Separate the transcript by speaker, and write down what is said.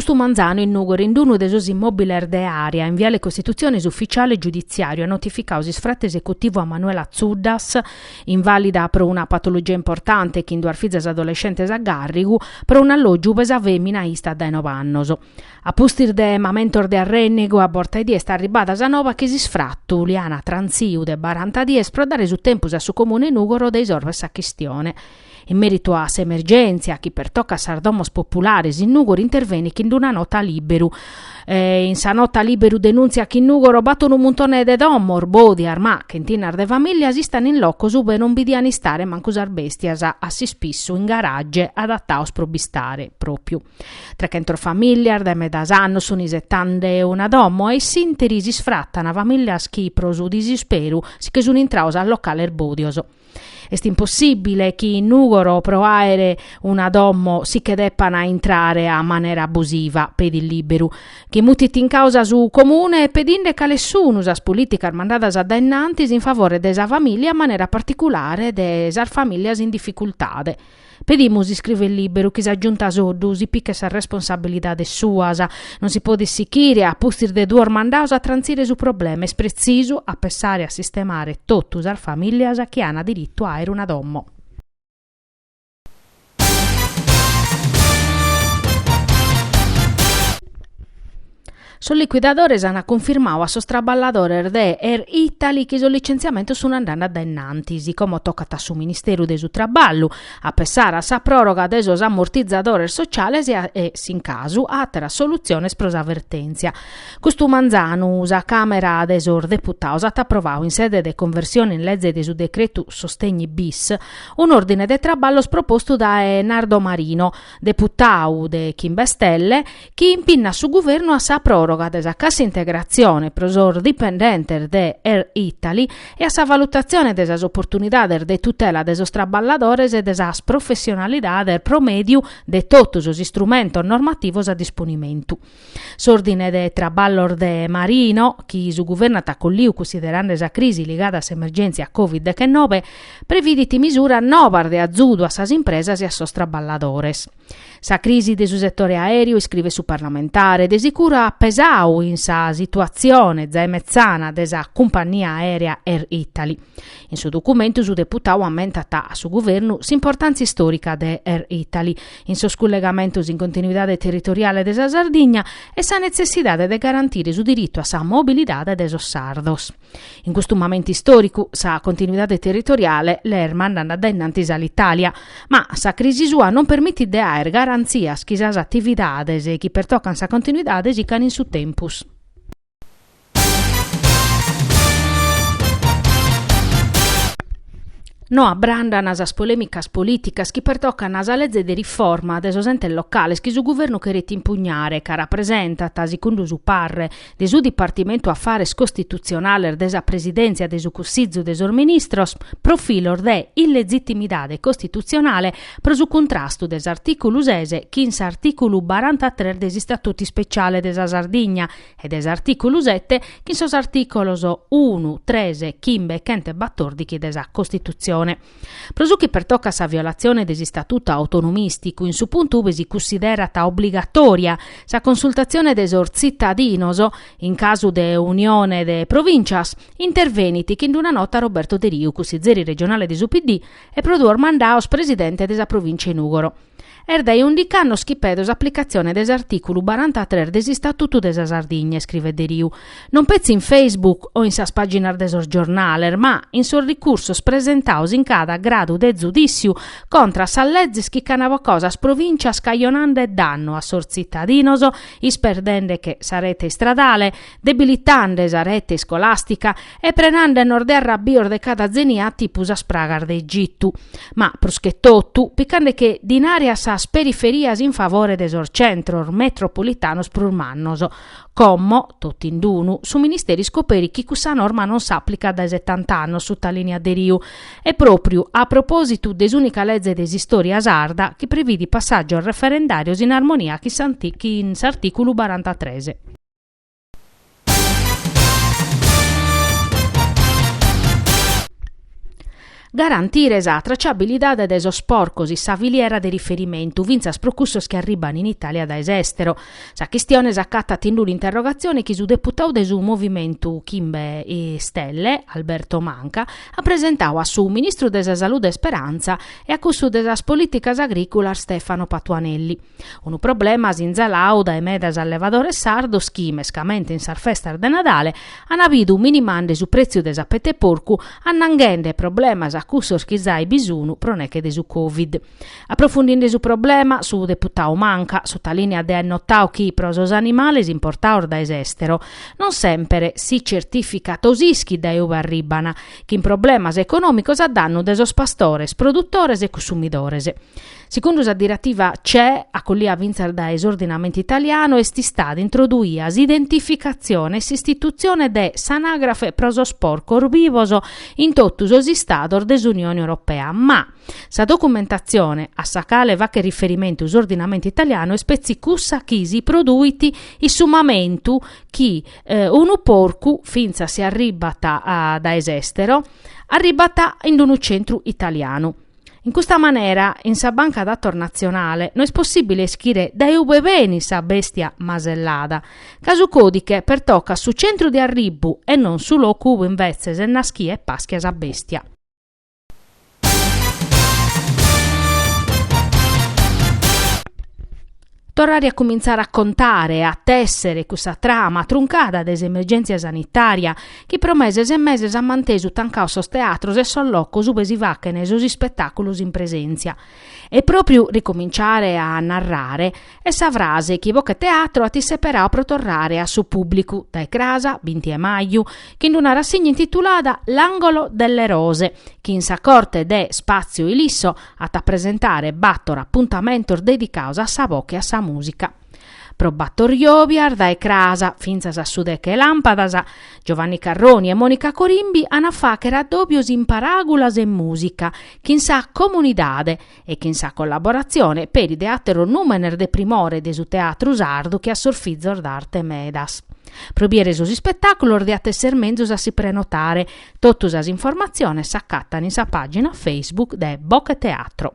Speaker 1: questo manzano in Nugor in uno dei suoi immobili de area in via le Costituzioni ufficiale giudiziario ha notificato il sfratto esecutivo a Manuela Zuddas, invalida per una patologia importante che induar fizzas adolescentes a Garrigu per un alloggio besa femminaista da 9 anni. A pustir de momentor de arrennego a borta di sta arribata Zanova che si sfratto Uliana Transiu de 40 dies pro dare su tempus a su comune Nugoro dei sorves a questione. In merito a se emergenza, chi per tocca sardomos populares in Nugoro interveni che in una nota liberu. In sa nota liberu denunzia che in Nugoro battono un montone de domor, bodi, armà, che in tinar de famiglia si stanno in loco sube non bidiani stare manco usar bestias a si spissu in garagge adattaos pro bistare proprio. Tra che entro famiglia de medasanno sono i 70 una domo e sinteri si sfrattano a famiglia schiprosu disisperu si che sono intrausa al locale erbodioso. Est impossibile che in Nugoro proaere una dommo si che deppano entrare a maniera abusiva per il liberu, che mutit in causa su comune e pedinde che nessuno usas politica mandadas addennantis in favore desa famiglia a maniera particolare desar famiglias in difficoltade. Pedimus, scrive il libero, che si aggiunta a soddu, si picca sa responsabilità de suasa, non si può dissichire a pustir de duor mandaus a transire su problemi, sprezzisu a pensare a sistemare tottus ar famiglias che hanno diritto a una dommo. Sul liquidadores hanno confermato a sostraballadore de Italy che il licenziamento sono andando da innanti, come toccata su Ministero del Traballo, a pensare a sa proroga dei sos ammortizzadores sociales e sin caso altra soluzione prosa avvertenzia. Questo manzano usa Camera dei deputados ha approvato in sede de conversione in legge del decreto sostegni bis un ordine de traballos proposto da Nardo Marino, deputato de Chimbestelle, che impinna su governo a sa proroga desa cassa integrazione prosor dipendente de Italy e a sa valutazione desas opportunidades de tutela desos traballadores e desas professionalidades promedio de totus os instrumentos normativos a disponimento. S'ordine de traballor de Marino, chi su governo colliu considerando esa crisi legata a emergenza Covid-19, previditi misura novar de azudo a sas impresas e a sos traballadores. Sa crisi de su settore aereo, scrive su parlamentare, de sicura pesau in sa situazione zaemezzana desa compagnia aerea Air Italy. In suo documento su deputato ammentata a su governo s'importanza storica de Air Italy, in suo scollegamento in continuità territoriale desa Sardegna e sa necessità de garantire su diritto a sa mobilità desos sardos. In questo momento storico sa continuità territoriale l'Air mandanda da innantis all'Italia, ma sa crisi sua non permette de aer garanzias che sas attividades e chi pertocan sa continuidade si can in su tempus. No abbrandan asas polemicas politicas che pertoccan asa legge de riforma de sos entes locales che su governo queret impugnare, ca rappresenta, secondo su parre, de su Dipartimento Affares Costituzionales de sa Presidenza de su Consiglio de sos Ministros, profilor de illegittimidade costituzionale pro su contrasto des articulus ese che in s'articulu 43 des Statuti Speciale de sa Sardegna e des articulu 7 che in sos articolos 1, 13, 15 e 14 de sa Costituzione. Prosuchi pertocca sa violazione desi statuto autonomistico in su punto uve si considerata obbligatoria sa consultazione desor cittadinos in caso de unione de provincias interveniti che in una nota Roberto De Riu, consigliere regionale di UPD e produor mandaos presidente desa provincia in Ugoro. Erdei indicanno schipedos applicazione des articulu 43 desi statuto desa Sardegna, scrive De Riu. Non pezzi in Facebook o in sas pagina desos giornaler, ma in sul ricorso presentaus in cada grado de giudiziu contra sa legge che canavo cosas provincia scaglionando e danno a sor cittadinos, isperdende che sa rete stradale, debilitande sa rete scolastica e prenande norde rabbior de cada zenia tipus a spragar de Egittu. Ma proschettottu, piccande che dinaria sa periferias in favore desor centro metropolitanos prurmannos. Commo, tutti in dunu, su ministeri scoperi che questa norma non s'applica da 70 anni su tale linea De Riu e proprio a proposito desunica legge desistoria sarda che prevede passaggio al referendario in armonia che in s'articolo 43. garantire la tracciabilità de esos porcos e sa filiera di riferimento, vinzas procussos che arrivano in Italia da estero. Sa questione s'accatta in l'interrogazione che su deputato del movimento Kimbe e Stelle, Alberto Manca, ha presentato a su ministro della Salute e Speranza e a cussu delle politicas agricolas Stefano Patuanelli. Un problema sinzalau da emedas allevadores sardos che, mescamente in sarfesta de Nadale, hanno avuto un minimande su prezzo des appete porcu, annanghende problemas a cussos che zai bisunu proneche de su Covid. Approfondendo su problema, su deputato Manca, sottolinea de annotau che prosos animales importaor da estero non sempre si certifica tosischi da uva arribana, che in problemas economicos a danno desos pastores, produttores e consumidores. Secondo la direttiva CE, a collia vinzer da esordinamento italiano, esti stati introduias identificazione e istituzione de s'anagrafe prosospor corbivoso in totus os istador dell'Unione Europea, ma sa documentazione a sa cale va che riferimento us'ordinamento italiano e spezzicussa chisi produiti il summamentu chi unu porcu finza si arribata da estero arribata in un centro italiano. In questa maniera, in sa banca dator nazionale, non è possibile schire da ube beni sa bestia masellada. Casu codiche per tocca su centro di arribu e non su locu invece se naschia e paschia sa bestia. Tornare a cominciare a contare, a tessere questa trama truncata dell'emergenza sanitaria che per meses e meses ha manteso tancausos teatros e sollocos ube si vacchene sos spettacolos in presenza. E proprio ricominciare a narrare è sa frase che voce teatro a ti separà pro tornare a su pubblico dai Crasa, 20 maggio, che in una rassegna intitolata L'angolo delle rose, che in sa corte de spazio ilisso a presentare battor appuntamento dedicato a sa voce e a sa musica. Pro Battorioviar, dai Crasa, finzas a Sudeche e Lampadas, Giovanni Carroni e Monica Corimbi hanno fatto raddoppios in paragulas e musica, che sa comunidade e che sa collaborazione per i teatro numener de primore de su teatro sardo che a sorfizzor d'arte medas. Probiere sus spettacolo di attesser menzos a si prenotare, totus as informazioni s'accattano in sa pagina Facebook de Boche Teatro.